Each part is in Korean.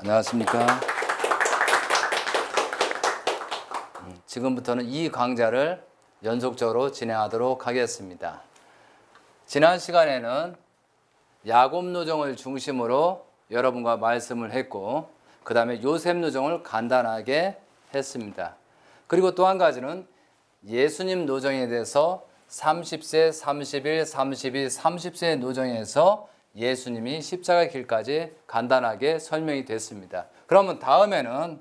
안녕하십니까. 지금부터는 이 강좌를 연속적으로 진행하도록 하겠습니다. 지난 시간에는 야곱 노정을 중심으로 여러분과 말씀을 했고, 그 다음에 요셉 노정을 간단하게 했습니다. 그리고 또 한 가지는 예수님 노정에 대해서 30세, 31, 32, 30세의 노정에서 예수님이 십자가 길까지 간단하게 설명이 됐습니다. 그러면 다음에는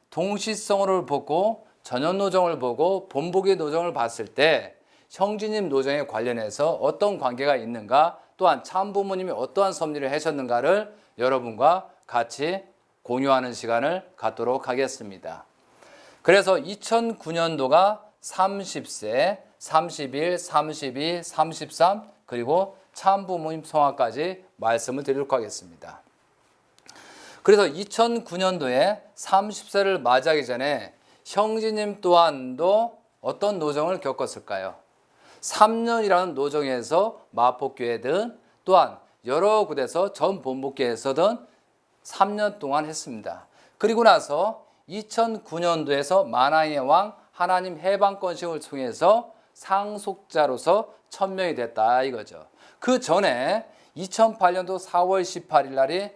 동시성을 보고 전현노정을 보고 본보기 노정을 봤을 때 형제님 노정에 관련해서 어떤 관계가 있는가, 또한 참부모님이 어떠한 섭리를 하셨는가를 여러분과 같이 공유하는 시간을 갖도록 하겠습니다. 그래서 2009년도가 30세, 31, 32, 33 그리고 참부모님 성화까지 말씀을 드리도록 하겠습니다. 그래서 2009년도에 30세를 맞이하기 전에 형제님 또한도 어떤 노정을 겪었을까요? 3년이라는 노정에서 마포교회든 또한 여러 곳에서 전 본복교회에서든 3년 동안 했습니다. 그리고 나서 2009년도에서 만왕의 왕 하나님 해방권식을 통해서 상속자로서 천명이 됐다 이거죠. 그 전에 2008년도 4월 18일 날이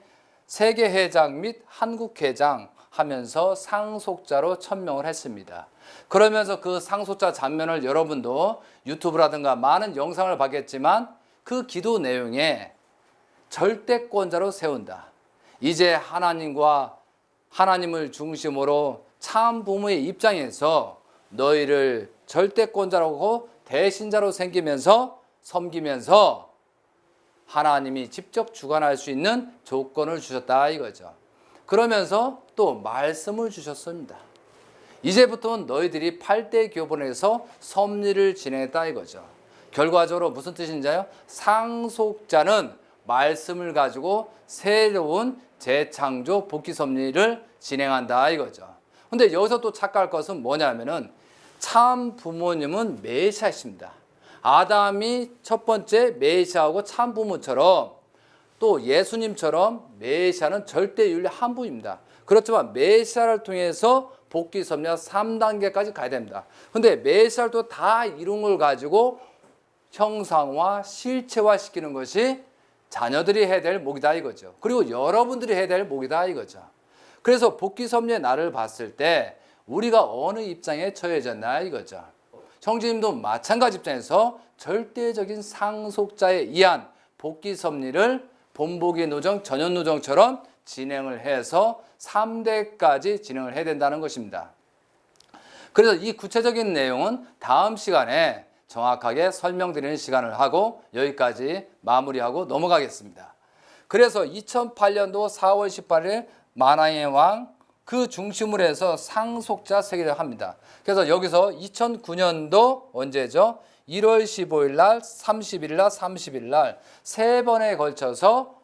세계회장 및 한국회장 하면서 상속자로 천명을 했습니다. 그러면서 그 상속자 장면을 여러분도 유튜브라든가 많은 영상을 봤겠지만 그 기도 내용에 절대권자로 세운다. 이제 하나님을 중심으로 참 부모의 입장에서 너희를 절대권자라고 대신자로 섬기면서 하나님이 직접 주관할 수 있는 조건을 주셨다 이거죠. 그러면서 또 말씀을 주셨습니다. 이제부터는 너희들이 8대 교본에서 섭리를 진행했다 이거죠. 결과적으로 무슨 뜻인지요? 상속자는 말씀을 가지고 새로운 재창조 복귀 섭리를 진행한다 이거죠. 근데 여기서 또 착각할 것은 뭐냐면은 참 부모님은 메시아이십니다. 아담이 첫 번째 메시아하고 참 부모처럼 또 예수님처럼 메시아는 절대윤리 한 분입니다. 그렇지만 메시아를 통해서 복귀 섭리가 3단계까지 가야 됩니다. 근데 메시아를 또 다 이룬 걸 가지고 형상화, 실체화 시키는 것이 자녀들이 해야 될 목이다 이거죠. 그리고 여러분들이 해야 될 목이다 이거죠. 그래서 복귀 섭리의 날을 봤을 때 우리가 어느 입장에 처해졌나 이거죠. 형제님도 마찬가지 입장에서 절대적인 상속자에 의한 복귀 섭리를 본보기 노정, 전현 노정처럼 진행을 해서 3대까지 진행을 해야 된다는 것입니다. 그래서 이 구체적인 내용은 다음 시간에 정확하게 설명드리는 시간을 하고 여기까지 마무리하고 넘어가겠습니다. 그래서 2008년도 4월 18일 만왕의 왕 그 중심으로 해서 상속자 세계를 합니다. 그래서 여기서 2009년도 언제죠? 1월 15일 날, 31일 날, 30일 날 세 번에 걸쳐서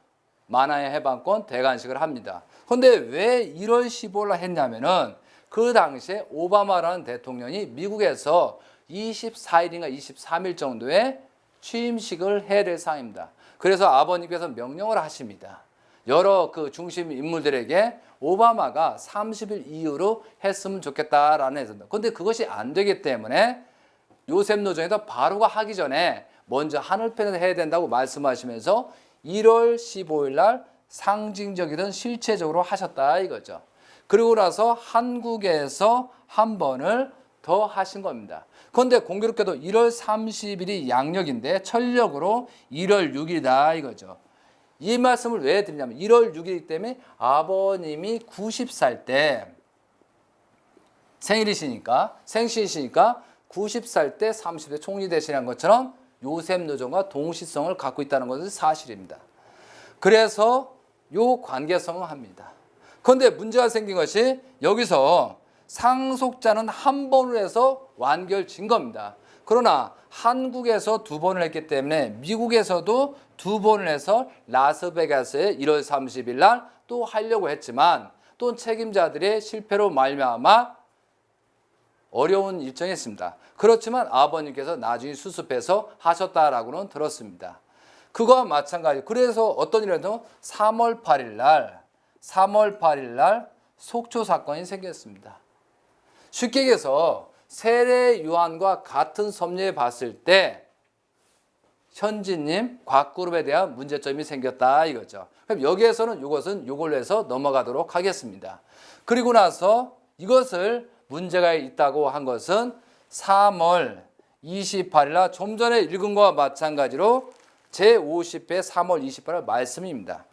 만왕의 해방권 대관식을 합니다. 그런데 왜 1월 15일 날 했냐면은 그 당시에 오바마라는 대통령이 미국에서 24일인가 23일 정도에 취임식을 해야 될 상황입니다. 그래서 아버님께서 명령을 하십니다. 여러 그 중심 인물들에게 오바마가 30일 이후로 했으면 좋겠다라는 해서. 그런데 그것이 안 되기 때문에 요셉 노정에서 바로가 하기 전에 먼저 하늘편에서 해야 된다고 말씀하시면서 1월 15일 날 상징적이든 실체적으로 하셨다 이거죠. 그리고 나서 한국에서 한 번을 더 하신 겁니다. 그런데 공교롭게도 1월 30일이 양력인데 철력으로 1월 6일이다 이거죠. 이 말씀을 왜 드리냐면 1월 6일이기 때문에 아버님이 90살 때 생시이시니까 90살 때 30대 총리 되시는 것처럼 요셉 노정과 동시성을 갖고 있다는 것은 사실입니다. 그래서 요 관계성을 합니다. 그런데 문제가 생긴 것이 여기서 상속자는 한 번으로 해서 완결진 겁니다. 그러나 한국에서 두 번을 했기 때문에 미국에서도 두 번을 해서 라스베가스에 1월 30일 날 또 하려고 했지만 또 책임자들의 실패로 말미암아 어려운 일정이었습니다. 그렇지만 아버님께서 나중에 수습해서 하셨다라고는 들었습니다. 그거와 마찬가지. 그래서 어떤 일이라도 3월 8일 날 3월 8일 날 속초 사건이 생겼습니다. 쉽게 얘기해서 세례 요한과 같은 섭리에 봤을 때 현진님 곽그룹에 대한 문제점이 생겼다 이거죠. 그럼 여기에서는 이것은 이걸로 해서 넘어가도록 하겠습니다. 그리고 나서 이것을 문제가 있다고 한 것은 3월 28일 날 좀 전에 읽은 것과 마찬가지로 제50회 3월 28일 말씀입니다.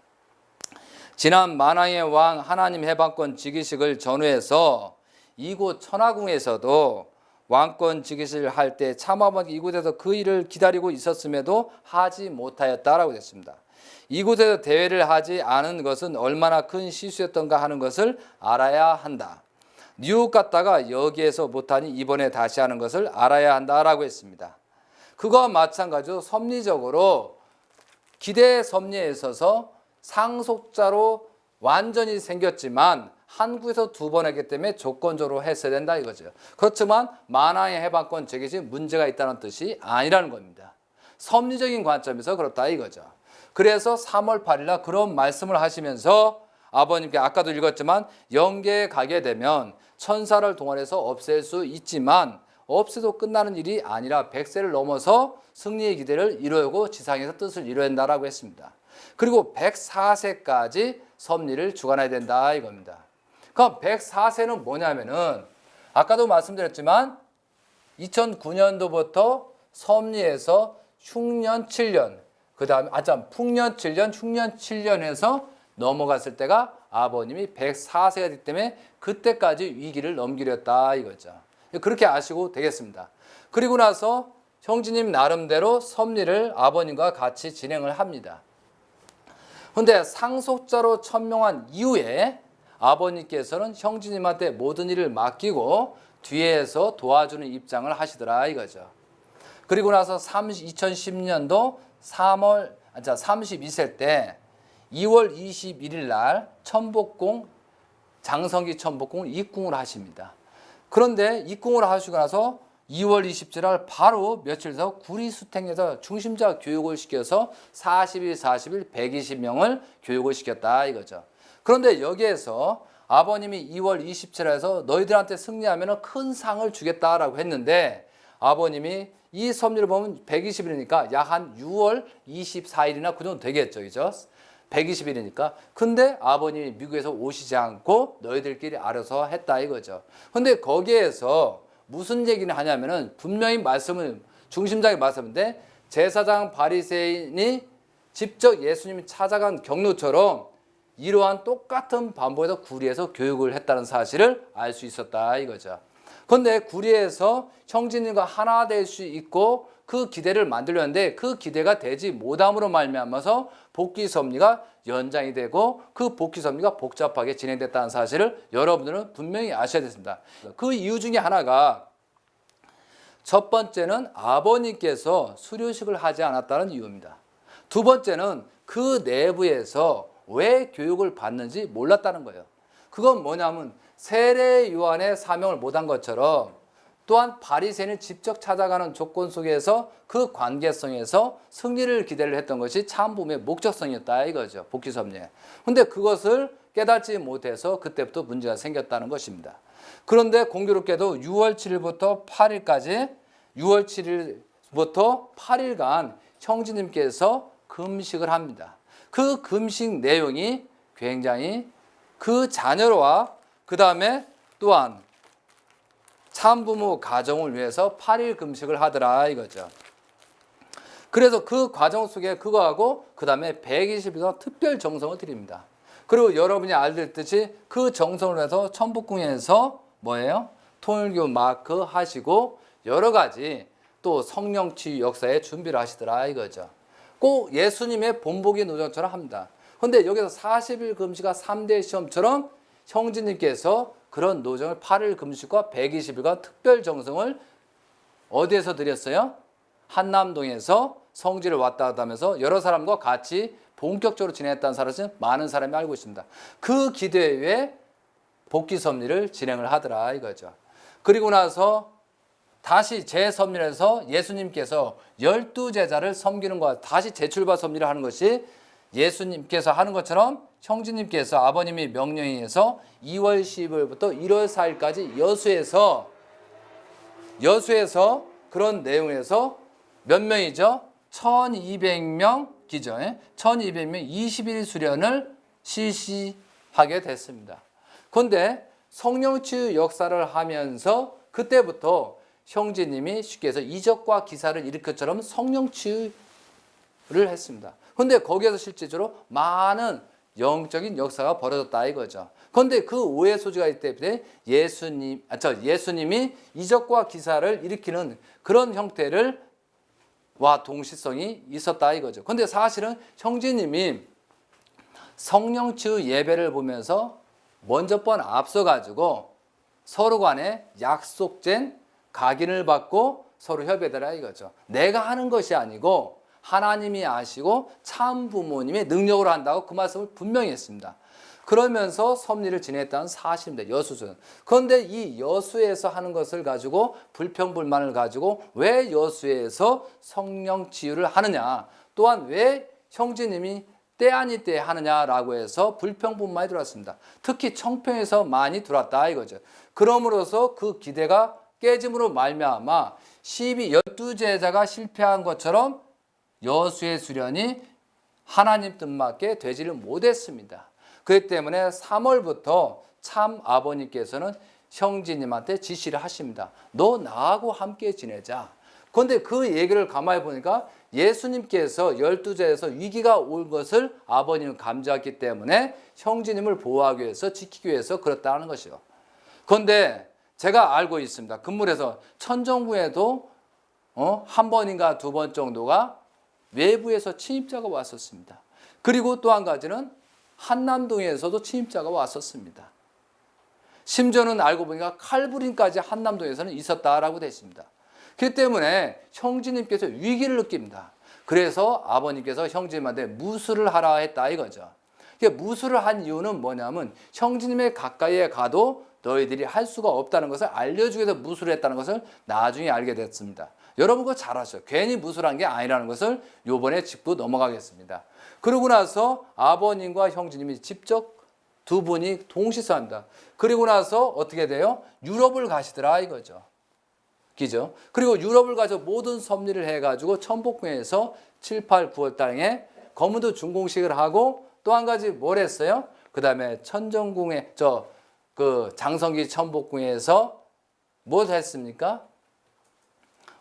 지난 만왕의 왕 하나님 해방권 즉위식을 전후해서 이곳 천하궁에서도 왕권 즉위식을 할 때 참화번 이곳에서 그 일을 기다리고 있었음에도 하지 못하였다라고 했습니다. 이곳에서 대회를 하지 않은 것은 얼마나 큰 실수였던가 하는 것을 알아야 한다. 뉴욕 갔다가 여기에서 못하니 이번에 다시 하는 것을 알아야 한다라고 했습니다. 그거와 마찬가지로 섭리적으로 기대 섭리에 있어서 상속자로 완전히 생겼지만 한국에서 2번 했기 때문에 조건적으로 했어야 된다 이거죠. 그렇지만 만왕의 해방권 즉위식 문제가 있다는 뜻이 아니라는 겁니다. 섭리적인 관점에서 그렇다 이거죠. 그래서 3월 8일 날 그런 말씀을 하시면서 아버님께 아까도 읽었지만 영계에 가게 되면 천사를 동원해서 없앨 수 있지만 없애도 끝나는 일이 아니라 100세를 넘어서 승리의 기대를 이루고 지상에서 뜻을 이루어야 한다라고 했습니다. 그리고 104세까지 섭리를 주관해야 된다 이겁니다. 그럼 104세는 뭐냐면은 아까도 말씀드렸지만 2009년도부터 섭리에서 흉년 7년 그 다음에 풍년 7년 흉년 7년에서 넘어갔을 때가 아버님이 104세가 되기 때문에 그때까지 위기를 넘기려 했다 이거죠. 그렇게 아시고 되겠습니다. 그리고 나서 형제님 나름대로 섭리를 아버님과 같이 진행을 합니다. 그런데 상속자로 천명한 이후에 아버님께서는 형제님한테 모든 일을 맡기고 뒤에서 도와주는 입장을 하시더라 이거죠. 그리고 나서 2010년도 32세 때 2월 21일 날 천복궁 장성기 천복궁을 입궁을 하십니다. 그런데 입궁을 하시고 나서 2월 27일 날 바로 며칠 더 구리수탱에서 중심자 교육을 시켜서 40일 120명을 교육을 시켰다 이거죠. 그런데 여기에서 아버님이 2월 27일에서 너희들한테 승리하면 큰 상을 주겠다라고 했는데 아버님이 이 섭리를 보면 120일이니까 약 한 6월 24일이나 그 정도 되겠죠. 그죠? 120일이니까. 근데 아버님이 미국에서 오시지 않고 너희들끼리 알아서 했다 이거죠. 근데 거기에서 무슨 얘기를 하냐면은 분명히 말씀을 중심적인 말씀인데 제사장 바리새인이 직접 예수님이 찾아간 경로처럼 이러한 똑같은 반복에서 구리에서 교육을 했다는 사실을 알 수 있었다 이거죠. 그런데 구리에서 형제님과 하나 될 수 있고 그 기대를 만들려는데 그 기대가 되지 못함으로 말미암아서 복귀 섭리가 연장이 되고 그 복귀 섭리가 복잡하게 진행됐다는 사실을 여러분들은 분명히 아셔야 됐습니다. 그 이유 중에 하나가 첫 번째는 아버님께서 수료식을 하지 않았다는 이유입니다. 두 번째는 그 내부에서 왜 교육을 받는지 몰랐다는 거예요. 그건 뭐냐면 세례 요한의 사명을 못한 것처럼 또한 바리새인을 직접 찾아가는 조건 속에서 그 관계성에서 승리를 기대를 했던 것이 참부의 목적성이었다 이거죠. 복귀 섭리에. 근데 그것을 깨닫지 못해서 그때부터 문제가 생겼다는 것입니다. 그런데 공교롭게도 6월 7일부터 8일까지 6월 7일부터 8일간 형제님께서 금식을 합니다. 그 금식 내용이 굉장히 그 자녀와 그 다음에 또한 참부모 가정을 위해서 8일 금식을 하더라 이거죠. 그래서 그 과정 속에 그거하고 그 다음에 120일 특별 정성을 드립니다. 그리고 여러분이 알듯이 그 정성을 해서 천복궁에서 뭐예요? 통일교 마크 하시고 여러 가지 또 성령치유 역사에 준비를 하시더라 이거죠. 꼭 예수님의 본보기 노정처럼 합니다. 그런데 여기서 40일 금식과 3대 시험처럼 형제님께서 그런 노정을 8일 금식과 120일간 특별 정성을 어디에서 드렸어요? 한남동에서 성지를 왔다 갔다 하면서 여러 사람과 같이 본격적으로 진행했다는 사실은 많은 사람이 알고 있습니다. 그 기대에 복귀 섭리를 진행을 하더라 이거죠. 그리고 나서 다시 재섭리에서 예수님께서 12제자를 섬기는 것, 다시 재출발 섭리를 하는 것이 예수님께서 하는 것처럼 형제님께서 아버님이 명령에 의해서 2월 10일부터 1월 4일까지 여수에서 그런 내용에서 몇 명이죠? 1200명 기죠. 1200명 21일 수련을 실시하게 됐습니다. 그런데 성령치유 역사를 하면서 그때부터 형제님이 쉽게 해서 이적과 기사를 일으켰처럼 성령치유를 했습니다. 그런데 거기에서 실제적으로 많은 영적인 역사가 벌어졌다 이거죠. 그런데 그 오해 소지가 있기 때문에 예수님이 이적과 기사를 일으키는 그런 형태를 와 동시성이 있었다 이거죠. 그런데 사실은 형제님이 성령치유 예배를 보면서 먼저 번 앞서가지고 서로 간에 약속된 각인을 받고 서로 협의되라 이거죠. 내가 하는 것이 아니고 하나님이 아시고 참 부모님의 능력으로 한다고 그 말씀을 분명히 했습니다. 그러면서 섭리를 지냈다는 사실입니다. 여수는. 그런데 이 여수에서 하는 것을 가지고 불평불만을 가지고 왜 여수에서 성령 치유를 하느냐, 또한 왜 형제님이 때 아니 때 하느냐라고 해서 불평불만이 들어왔습니다. 특히 청평에서 많이 들어왔다 이거죠. 그러므로서 그 기대가 깨짐으로 말미암아 12제자가 실패한 것처럼 여수의 수련이 하나님 뜻맞게 되지를 못했습니다. 그렇기 때문에 3월부터 참 아버님께서는 형제님한테 지시를 하십니다. 너 나하고 함께 지내자. 그런데 그 얘기를 가만히 보니까 예수님께서 12제에서 위기가 올 것을 아버님은 감지했기 때문에 형제님을 보호하기 위해서 지키기 위해서 그렇다는 것이요. 그런데 제가 알고 있습니다. 근무에서 천정부에도 한 번인가 두 번 정도가 외부에서 침입자가 왔었습니다. 그리고 또 한 가지는 한남동에서도 침입자가 왔었습니다. 심지어는 알고 보니까 칼부림까지 한남동에서는 있었다라고 되어 있습니다. 그렇기 때문에 형제님께서 위기를 느낍니다. 그래서 아버님께서 형제님한테 무술을 하라 했다 이거죠. 무술을 한 이유는 뭐냐면 형제님의 가까이에 가도 너희들이 할 수가 없다는 것을 알려주기 위해서 무술을 했다는 것을 나중에 알게 됐습니다. 여러분 그거 잘 아셔요. 괜히 무술한 게 아니라는 것을 요번에 짚고 넘어가겠습니다. 그러고 나서 아버님과 형제님이 직접 두 분이 동시서합니다. 그리고 나서 어떻게 돼요? 유럽을 가시더라 이거죠. 그죠? 그리고 유럽을 가서 모든 섭리를 해가지고 천복궁에서 7, 8, 9월 달에 거문도 준공식을 하고 또 한 가지 뭘 했어요? 그 다음에 천정궁에 장성기 천복궁에서 뭘 했습니까?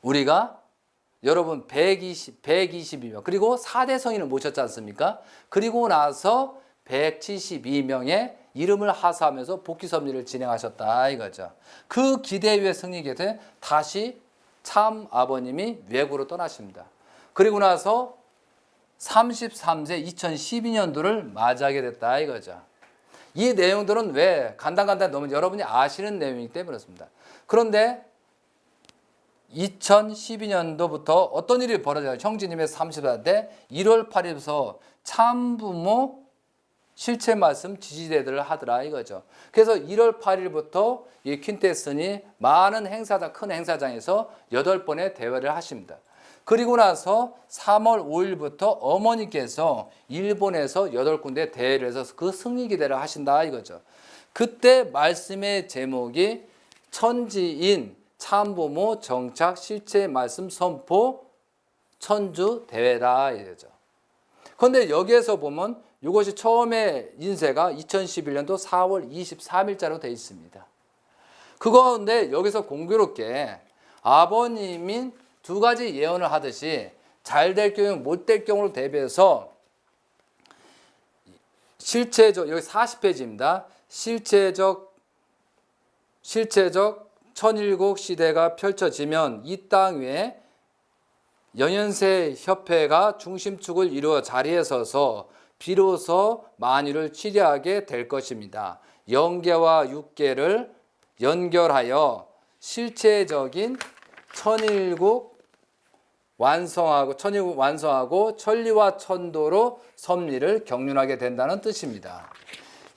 우리가 여러분 122명 그리고 4대 성인을 모셨지 않습니까? 그리고 나서 172명의 이름을 하사하면서 복귀 섭리를 진행하셨다 이거죠. 그 기대 위에 승리하게 돼 다시 참 아버님이 외국으로 떠나십니다. 그리고 나서 33세 2012년도를 맞이하게 됐다 이거죠. 이 내용들은 왜 간단간단 너무 여러분이 아시는 내용이기 때문에 그렇습니다. 그런데 2012년도부터 어떤 일이 벌어져요? 형제님의 30살 때 1월 8일부터 참부모 실체 말씀 지지대들을 하더라 이거죠. 그래서 1월 8일부터 이 퀸테슨이 많은 행사장, 큰 행사장에서 8번의 대회를 하십니다. 그리고 나서 3월 5일부터 어머니께서 일본에서 8군데 대회를 해서 그 승리 기대를 하신다 이거죠. 그때 말씀의 제목이 천지인 참부모 정착 실체 말씀 선포 천주 대회라 이거죠. 그런데 여기에서 보면 이것이 처음에 인쇄가 2011년도 4월 23일자로 되어 있습니다. 그런데 여기서 공교롭게 아버님이 두 가지 예언을 하듯이 잘 될 경우 못 될 경우를 대비해서 실체적 여기 40페이지입니다. 실체적 천일국 시대가 펼쳐지면 이 땅 위에 연현세 협회가 중심축을 이루어 자리에 서서 비로소 만유를 치료하게 될 것입니다. 영계와 육계를 연결하여 실체적인 천일국 완성하고 천리와 천도로 섭리를 경륜하게 된다는 뜻입니다.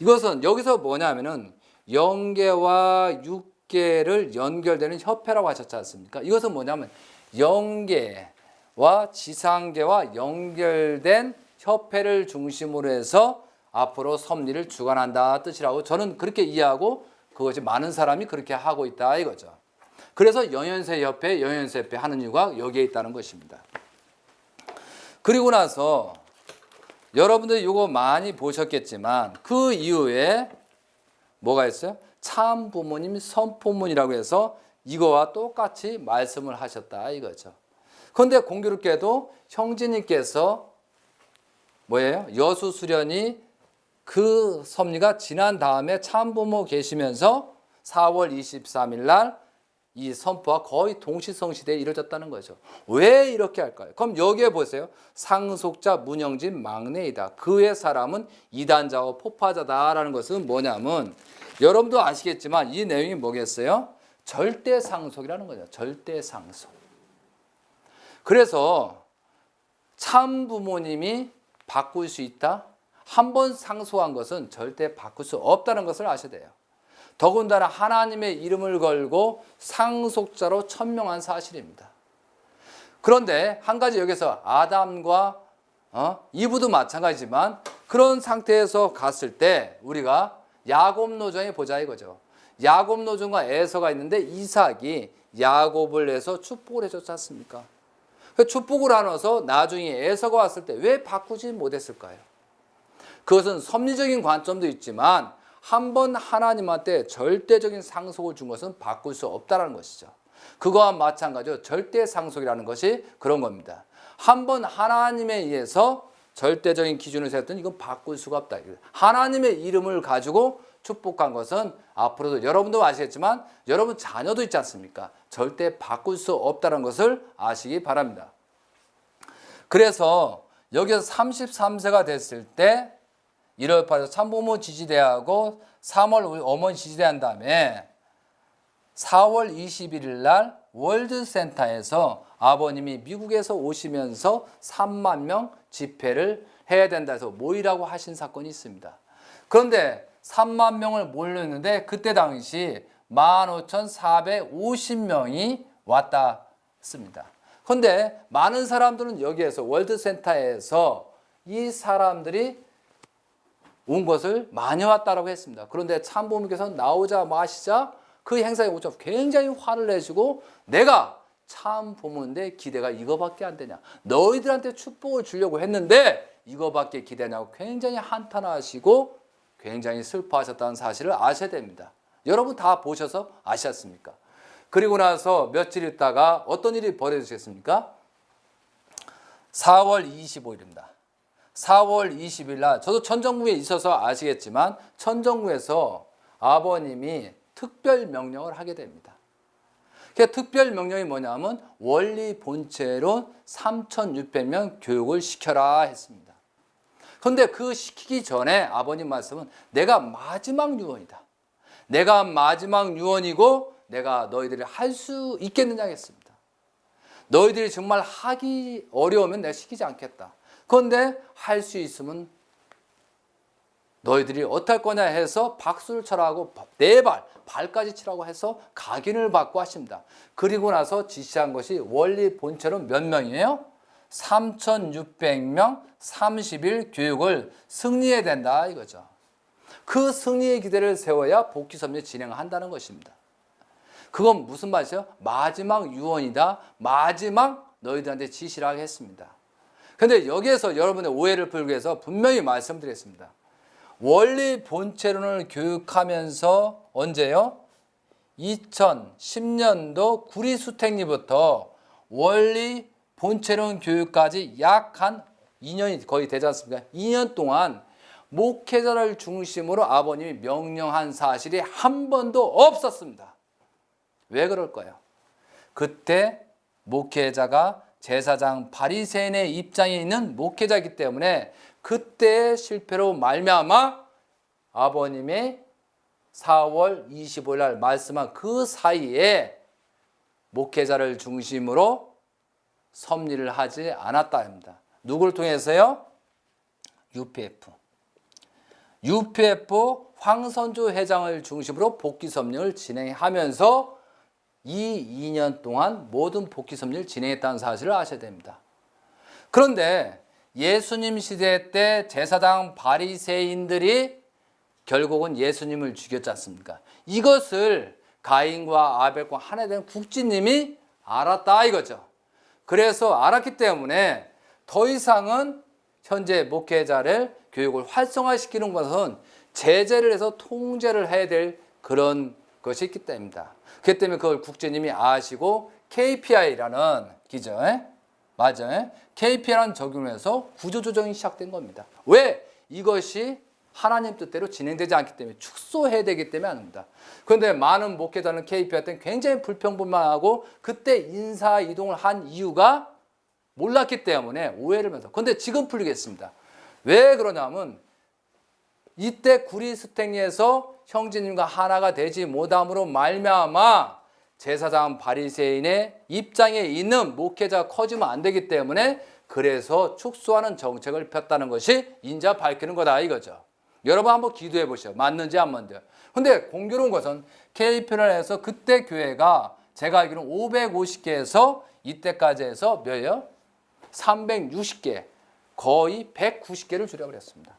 이것은 여기서 뭐냐면은 영계와 육계를 연결되는 협회라고 하셨지 않습니까? 이것은 뭐냐면 영계와 지상계와 연결된 협회를 중심으로 해서 앞으로 섭리를 주관한다 뜻이라고 저는 그렇게 이해하고 그것이 많은 사람이 그렇게 하고 있다 이거죠. 그래서 영현세협회 하는 이유가 여기에 있다는 것입니다. 그리고 나서 여러분들 이거 많이 보셨겠지만 그 이후에 뭐가 있어요? 참 부모님 선포문이라고 해서 이거와 똑같이 말씀을 하셨다 이거죠. 그런데 공교롭게도 형제님께서 뭐예요? 여수 수련이 그 섭리가 지난 다음에 참부모 계시면서 4월 23일 날 이 선포가 거의 동시성시대에 이루어졌다는 거죠. 왜 이렇게 할까요? 그럼 여기에 보세요. 상속자 문영진 막내이다. 그의 사람은 이단자와 포파자다라는 것은 뭐냐면 여러분도 아시겠지만 이 내용이 뭐겠어요? 절대상속이라는 거죠. 절대상속. 그래서 참부모님이 바꿀 수 있다? 한 번 상속한 것은 절대 바꿀 수 없다는 것을 아셔야 돼요. 더군다나 하나님의 이름을 걸고 상속자로 천명한 사실입니다. 그런데 한 가지 여기서 아담과 이브도 마찬가지지만 그런 상태에서 갔을 때 우리가 야곱 노정에 보자 이거죠. 야곱 노정과 에서가 있는데 이삭이 야곱을 내서 축복을 해줬지 않습니까? 그 축복을 나눠서 나중에 에서가 왔을 때 왜 바꾸지 못했을까요? 그것은 섭리적인 관점도 있지만 한 번 하나님한테 절대적인 상속을 준 것은 바꿀 수 없다는 것이죠. 그거와 마찬가지로 절대 상속이라는 것이 그런 겁니다. 한 번 하나님에 의해서 절대적인 기준을 세웠더니 이건 바꿀 수가 없다. 하나님의 이름을 가지고 축복한 것은 앞으로도 여러분도 아시겠지만 여러분 자녀도 있지 않습니까? 절대 바꿀 수 없다는 것을 아시기 바랍니다. 그래서 여기서 33세가 됐을 때 1월 8일 참부모 지지대하고 3월 어머니 지지대한 다음에 4월 21일 날 월드센터에서 아버님이 미국에서 오시면서 3만 명 집회를 해야 된다 해서 모이라고 하신 사건이 있습니다. 그런데 3만 명을 몰렸는데 그때 당시 15,450명이 왔다 했습니다. 그런데 많은 사람들은 여기에서 월드센터에서 이 사람들이 온 것을 많이 왔다라고 했습니다. 그런데 참부모님께서 나오자마시자 그 행사에 오자 굉장히 화를 내시고 내가 참부모인데 기대가 이거밖에 안 되냐. 너희들한테 축복을 주려고 했는데 이거밖에 기대냐고 굉장히 한탄하시고 굉장히 슬퍼하셨다는 사실을 아셔야 됩니다. 여러분 다 보셔서 아셨습니까? 그리고 나서 며칠 있다가 어떤 일이 벌어지겠습니까? 4월 25일입니다. 4월 20일 날 저도 천정궁에 있어서 아시겠지만 천정궁에서 아버님이 특별 명령을 하게 됩니다. 그 특별 명령이 뭐냐면 원리 본체로 3,600명 교육을 시켜라 했습니다. 그런데 그 시키기 전에 아버님 말씀은 내가 마지막 유언이다. 내가 마지막 유언이고 내가 너희들이 할 수 있겠느냐 했습니다. 너희들이 정말 하기 어려우면 내가 시키지 않겠다. 그런데 할 수 있으면 너희들이 어떨 거냐 해서 박수를 쳐라고 네 발까지 치라고 해서 각인을 받고 하십니다. 그리고 나서 지시한 것이 원리 본체로 몇 명이에요? 3,600명 30일 교육을 승리해야 된다 이거죠. 그 승리의 기대를 세워야 복귀 섭리 진행한다는 것입니다. 그건 무슨 말이죠? 마지막 유언이다. 마지막 너희들한테 지시를 하게 했습니다. 그런데 여기에서 여러분의 오해를 풀기 위해서 분명히 말씀드리겠습니다. 원리 본체론을 교육하면서 언제요? 2010년도 구리수택리부터 원리 본체론 교육까지 약 한 2년이 거의 되지 않습니까? 2년 동안 목회자를 중심으로 아버님이 명령한 사실이 한 번도 없었습니다. 왜 그럴까요? 그때 목회자가 제사장 바리새인의 입장에 있는 목회자이기 때문에 그때의 실패로 말미암아 아버님의 4월 25일 날 말씀한 그 사이에 목회자를 중심으로 섭리를 하지 않았다 합니다. 누구를 통해서요? UPF 황선조 회장을 중심으로 복귀 섭리를 진행하면서 이 2년 동안 모든 복귀 섭리를 진행했다는 사실을 아셔야 됩니다. 그런데 예수님 시대 때 제사장 바리새인들이 결국은 예수님을 죽였지 않습니까? 이것을 가인과 아벨과 하나 된 국진님이 알았다 이거죠. 그래서 알았기 때문에 더 이상은 현재 목회자를 교육을 활성화시키는 것은 제재를 해서 통제를 해야 될 그런 것이 있기 때문입니다. 그렇기 때문에 그걸 국진님이 아시고 KPI라는 기죠. 맞아요. KPI라는 적용을 해서 구조조정이 시작된 겁니다. 왜? 이것이 하나님 뜻대로 진행되지 않기 때문에 축소해야 되기 때문에 합니다. 그런데 많은 목회자는 KPI 때는 굉장히 불평불만하고 그때 인사 이동을 한 이유가 몰랐기 때문에 오해를 하면서. 그런데 지금 풀리겠습니다. 왜 그러냐면 이때 구리스탱리에서 형제님과 하나가 되지 못함으로 말미암아 제사장 바리새인의 입장에 있는 목회자가 커지면 안 되기 때문에 그래서 축소하는 정책을 폈다는 것이 인자 밝히는 거다 이거죠. 여러분 한번 기도해 보시죠. 맞는지 안 맞는지. 근데 공교로운 것은 KP를 해서 그때 교회가 제가 알기로는 550개에서 이때까지 해서 몇이요? 360개, 거의 190개를 줄여버렸습니다.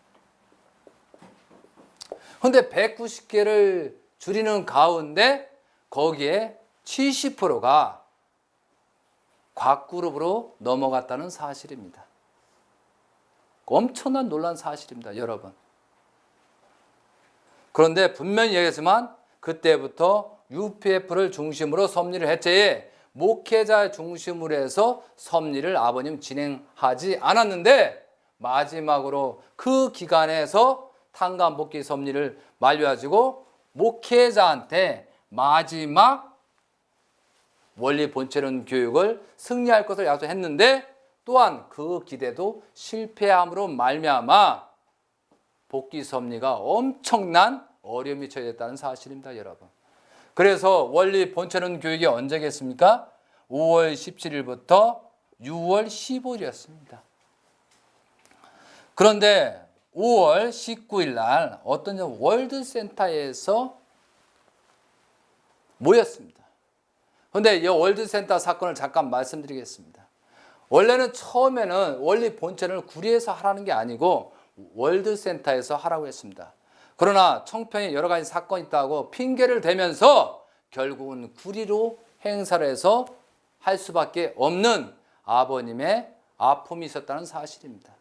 근데 190개를 줄이는 가운데 거기에 70%가 곽그룹으로 넘어갔다는 사실입니다. 엄청난 놀란 사실입니다, 여러분. 그런데 분명히 얘기했지만 그때부터 UPF를 중심으로 섭리를 했지 목회자 중심으로 해서 섭리를 아버님 진행하지 않았는데 마지막으로 그 기간에서 탄감복귀 섭리를 만료해가지고 목회자한테 마지막 원리 본체론 교육을 승리할 것을 약속했는데 또한 그 기대도 실패함으로 말미암아 복귀 섭리가 엄청난 어려움이 처해졌다는 사실입니다, 여러분. 그래서 원리 본체론 교육이 언제겠습니까? 5월 17일부터 6월 15일이었습니다. 그런데 5월 19일 날 어떤 월드센터에서 모였습니다. 그런데 이 월드센터 사건을 잠깐 말씀드리겠습니다. 원래는 처음에는 원리 본체를 구리에서 하라는 게 아니고 월드센터에서 하라고 했습니다. 그러나 청평에 여러 가지 사건이 있다고 핑계를 대면서 결국은 구리로 행사를 해서 할 수밖에 없는 아버님의 아픔이 있었다는 사실입니다.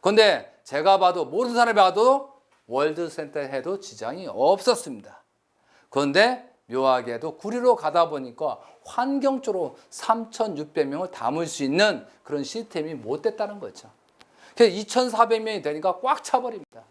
그런데 제가 봐도 모든 사람이 봐도 월드센터에 해도 지장이 없었습니다. 그런데 묘하게도 구리로 가다 보니까 환경적으로 3,600명을 담을 수 있는 그런 시스템이 못 됐다는 거죠. 그래서 2,400명이 되니까 꽉 차버립니다.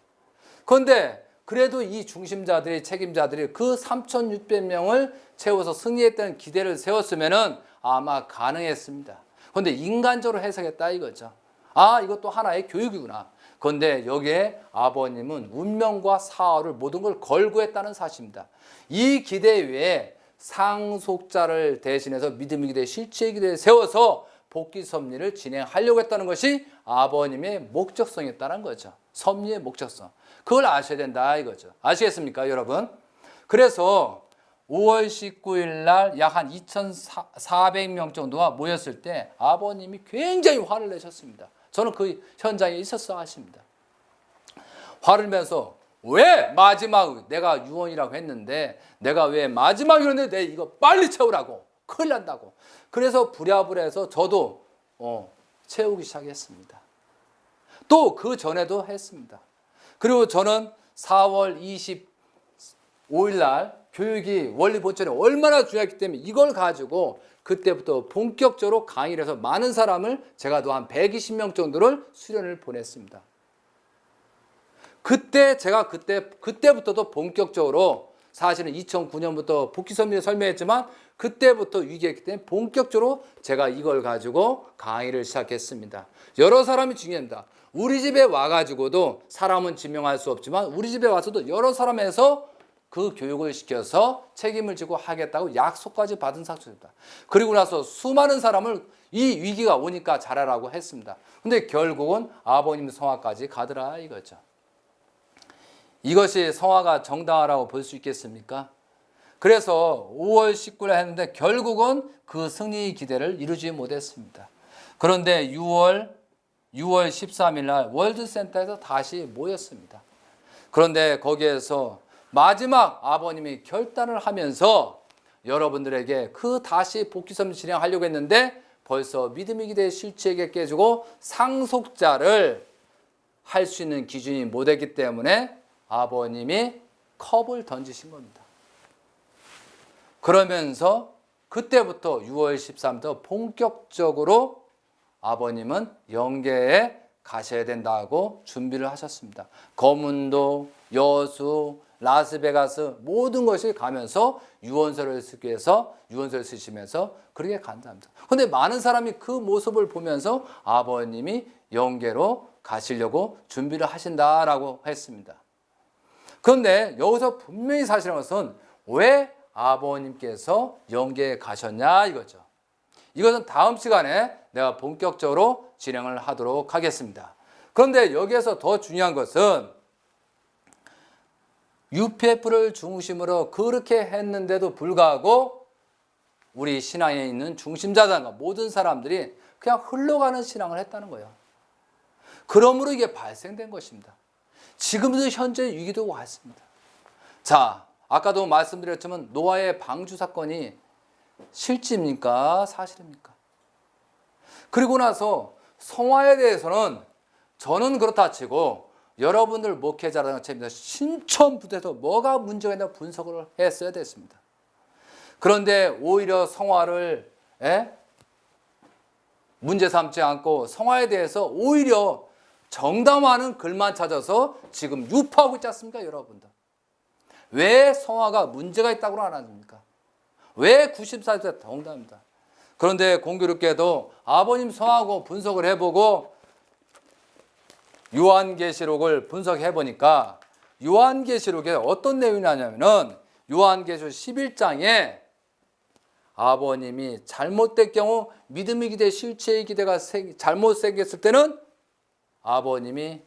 그런데 그래도 이 중심자들이 책임자들이 그 3,600명을 채워서 승리했다는 기대를 세웠으면 아마 가능했습니다. 그런데 인간적으로 해석했다 이거죠. 아, 이것도 하나의 교육이구나. 그런데 여기에 아버님은 운명과 사활을 모든 걸 걸고 했다는 사실입니다. 이 기대 위에 상속자를 대신해서 믿음의 기대, 실체의 기대를 세워서 복귀 섭리를 진행하려고 했다는 것이 아버님의 목적성이었다는 거죠. 섭리의 목적성. 그걸 아셔야 된다 이거죠. 아시겠습니까, 여러분? 그래서 5월 19일 날 약 한 2,400명 정도가 모였을 때 아버님이 굉장히 화를 내셨습니다. 저는 그 현장에 있었어 하십니다. 화를 내면서 왜 마지막 내가 유언이라고 했는데 내가 왜 마지막이었는데 내 이거 빨리 채우라고 큰일 난다고. 그래서 부랴부랴해서 저도 채우기 시작했습니다. 또 그 전에도 했습니다. 그리고 저는 4월 25일 날 교육이 원리 본체는 얼마나 중요했기 때문에 이걸 가지고 그때부터 본격적으로 강의를 해서 많은 사람을 제가 또 한 120명 정도를 수련을 보냈습니다. 그때부터도 본격적으로 사실은 2009년부터 복귀 섭리를 설명했지만 그때부터 위기였기 때문에 본격적으로 제가 이걸 가지고 강의를 시작했습니다. 여러 사람이 중요합니다. 우리 집에 와가지고도 사람은 지명할 수 없지만 우리 집에 와서도 여러 사람에서 그 교육을 시켜서 책임을 지고 하겠다고 약속까지 받은 상처입니다. 그리고 나서 수많은 사람을 이 위기가 오니까 잘하라고 했습니다. 근데 결국은 아버님 성화까지 가더라 이거죠. 이것이 성화가 정당하라고 볼 수 있겠습니까? 그래서 5월 19일에 했는데 결국은 그 승리 기대를 이루지 못했습니다. 그런데 6월 6월 13일 날 월드센터에서 다시 모였습니다. 그런데 거기에서 마지막 아버님이 결단을 하면서 여러분들에게 그 다시 복귀섬 진행하려고 했는데 벌써 믿음의 기대 실체에게 깨지고 상속자를 할 수 있는 기준이 못 됐기 때문에 아버님이 컵을 던지신 겁니다. 그러면서 그때부터 6월 13일부터 본격적으로 아버님은 영계에 가셔야 된다고 준비를 하셨습니다. 거문도, 여수, 라스베가스 모든 것이 가면서 유언서를 쓰기 위해서 유언서를 쓰시면서 그렇게 간답니다. 그런데 많은 사람이 그 모습을 보면서 아버님이 영계로 가시려고 준비를 하신다라고 했습니다. 그런데 여기서 분명히 사실한 것은 왜 아버님께서 영계에 가셨냐 이거죠. 이것은 다음 시간에 내가 본격적으로 진행을 하도록 하겠습니다. 그런데 여기에서 더 중요한 것은 UPF를 중심으로 그렇게 했는데도 불구하고 우리 신앙에 있는 중심자들과 모든 사람들이 그냥 흘러가는 신앙을 했다는 거예요. 그러므로 이게 발생된 것입니다. 지금도 현재 위기도 왔습니다. 자, 아까도 말씀드렸지만 노아의 방주 사건이 실제입니까? 사실입니까? 그리고 나서 성화에 대해서는 저는 그렇다 치고 여러분들 목회자라는 책임에서 신천부대에서 뭐가 문제가 있나 분석을 했어야 됐습니다. 그런데 오히려 성화를 문제 삼지 않고 성화에 대해서 오히려 정담하는 글만 찾아서 지금 유포하고 있지 않습니까, 여러분들? 왜 성화가 문제가 있다고 안 합니까? 왜 94세 정답입니다. 그런데 공교롭게도 아버님 성화하고 분석을 해보고 요한계시록을 분석해 보니까 요한계시록에 어떤 내용이 나냐면은 요한계시록 11장에 아버님이 잘못된 경우 믿음의 기대, 실체의 기대가 잘못 생겼을 때는 아버님이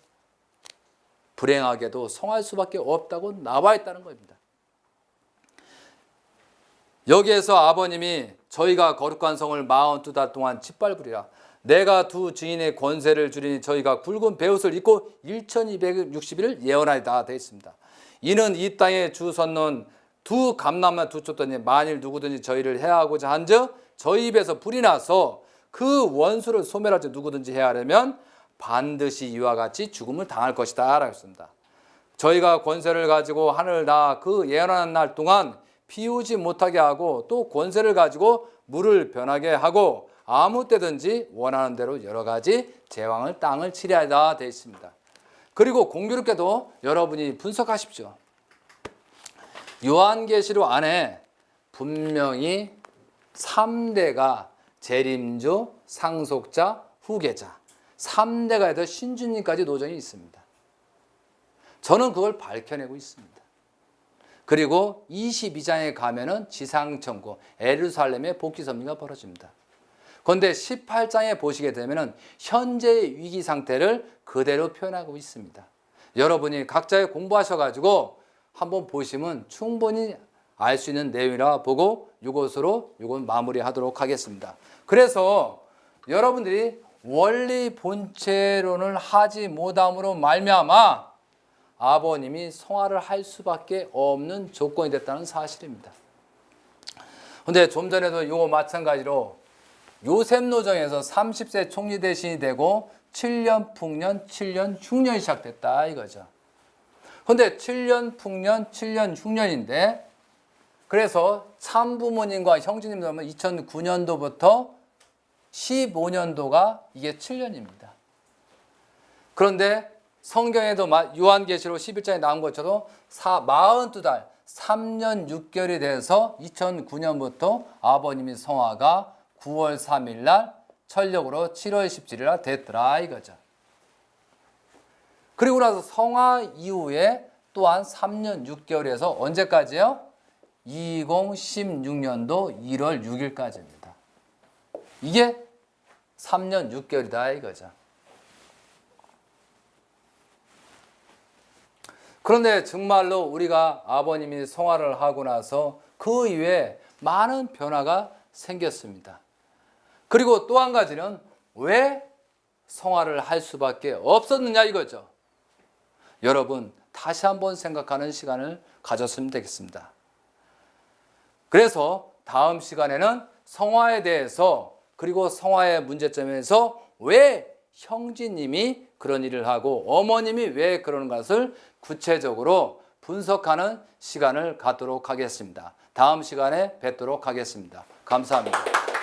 불행하게도 성할 수밖에 없다고 나와 있다는 겁니다. 여기에서 아버님이 저희가 거룩한 성을 42달 동안 짓밟으리라. 내가 두 증인의 권세를 주리니 저희가 굵은 베옷을 입고 1260일을 예언하리다 되어 있습니다. 이는 이 땅에 주 섰는 두 감람만 두 쫓더니 만일 누구든지 저희를 해하고자 한즉 저희 입에서 불이 나서 그 원수를 소멸하지 누구든지 해하려면 반드시 이와 같이 죽음을 당할 것이다 라고 했습니다. 저희가 권세를 가지고 하늘을 나 그 예언하는 날 동안 비 오지 못하게 하고 또 권세를 가지고 물을 변하게 하고 아무 때든지 원하는 대로 여러 가지 제왕을 땅을 치리하다 되어 있습니다. 그리고 공교롭게도 여러분이 분석하십시오. 요한계시록 안에 분명히 3대가 재림주, 상속자, 후계자 3대가 해서 신주님까지 노정이 있습니다. 저는 그걸 밝혀내고 있습니다. 그리고 22장에 가면은 지상천국 예루살렘의 복귀섭리가 벌어집니다. 그런데 18장에 보시게 되면은 현재의 위기 상태를 그대로 표현하고 있습니다. 여러분이 각자의 공부하셔가지고 한번 보시면 충분히 알 수 있는 내용이라 보고 이것으로 이건 마무리하도록 하겠습니다. 그래서 여러분들이 원리 본체론을 하지 못함으로 말미암아 아버님이 성화를 할 수밖에 없는 조건이 됐다는 사실입니다. 그런데 좀 전에도 이거 마찬가지로 요셉 노정에서 30세 총리 대신이 되고 7년 풍년, 7년 흉년이 시작됐다 이거죠. 그런데 7년 풍년, 7년 흉년인데 그래서 참부모님과 형제님들 하면 2009년도부터 15년도가 이게 7년입니다. 그런데 성경에도 요한계시록 11장에 나온 것처럼 42달 3년 6개월이 돼서 2009년부터 아버님의 성화가 9월 3일 날 철력으로 7월 17일 날 됐더라 이거죠. 그리고 나서 성화 이후에 또한 3년 6개월에서 언제까지요? 2016년도 1월 6일까지입니다. 이게 3년 6개월이다 이거죠. 그런데 정말로 우리가 아버님이 성화를 하고 나서 그 이후에 많은 변화가 생겼습니다. 그리고 또 한 가지는 왜 성화를 할 수밖에 없었느냐 이거죠. 여러분 다시 한번 생각하는 시간을 가졌으면 되겠습니다. 그래서 다음 시간에는 성화에 대해서 그리고 성화의 문제점에서 왜 형제님이 그런 일을 하고 어머님이 왜 그러는 것을 구체적으로 분석하는 시간을 갖도록 하겠습니다. 다음 시간에 뵙도록 하겠습니다. 감사합니다.